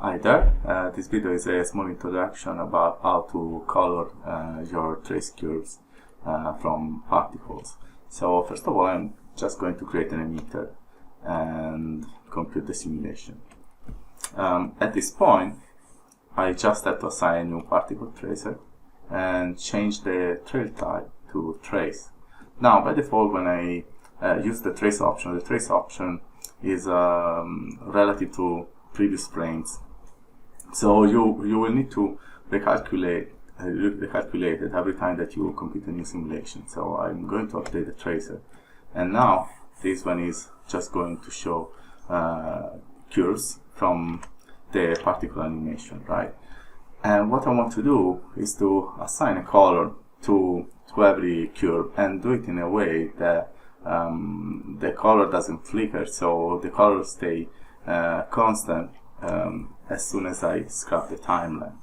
Hi there, this video is a small introduction about how to color your trace curves from particles. So first of all, I'm just going to create an emitter and compute the simulation. At this point, I just have to assign a new particle tracer and change the trail type to trace. Now, by default, when I use the trace option is relative to previous frames. So you will need to recalculate it every time that you compute a new simulation. So I'm going to update the tracer, and now this one is just going to show curves from the particle animation, right? And what I want to do is to assign a color to every curve and do it in a way that the color doesn't flicker, so the color stay constant as soon as I scrap the timeline.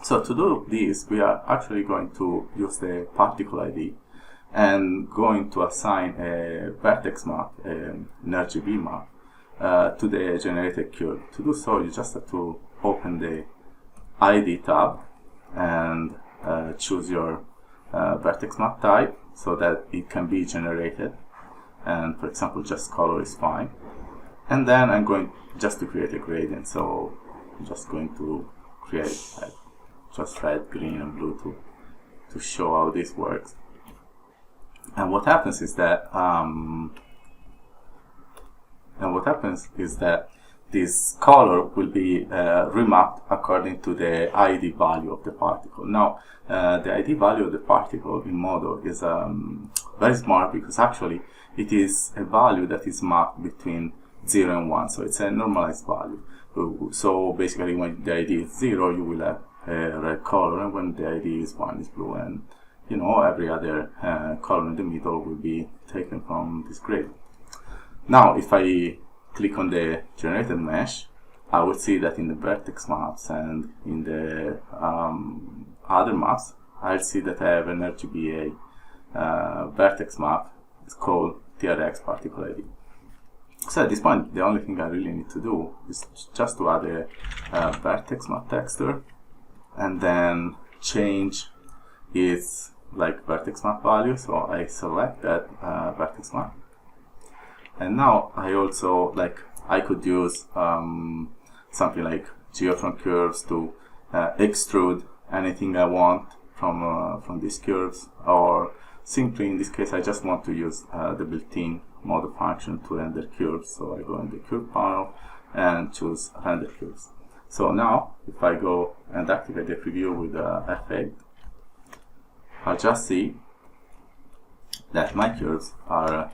So to do this, we are actually going to use the particle ID and going to assign a vertex map, an rgba map, to the generated curve. To do so, you just have to open the ID tab and choose your vertex map type so that it can be generated, and for example just color is fine. And then I'm going just to create a gradient, so I'm just going to create just red, green and blue to show how this works. And what happens is that this color will be remapped according to the ID value of the particle. Now, the ID value of the particle in Modo is very smart, because actually it is a value that is mapped between 0 and 1, so it's a normalized value. So basically, when the ID is 0, you will have a red color, and when the ID is 1, is blue, and every other color in the middle will be taken from this grid. Now, if I click on the generated mesh, I will see that in the vertex maps and in the other maps, I'll see that I have an rgba vertex map. It's called TracerX particle ID. So at this point, the only thing I really need to do is just to add a vertex map texture, and then change its vertex map value. So I select that vertex map, and now I also I could use something like geometry curves to extrude anything I want from these curves, or simply in this case I just want to use the built-in model function to render curves. So I go in the curve panel and choose render curves. So now if I go and activate the preview with F8, I'll just see that my curves are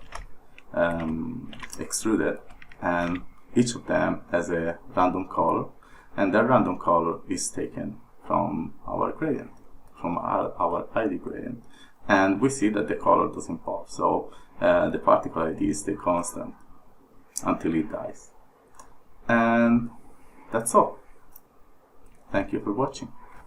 extruded, and each of them has a random color, and that random color is taken from our gradient, from our ID gradient, and we see that the color doesn't pop. So the particle ID stays constant until it dies. And that's all. Thank you for watching.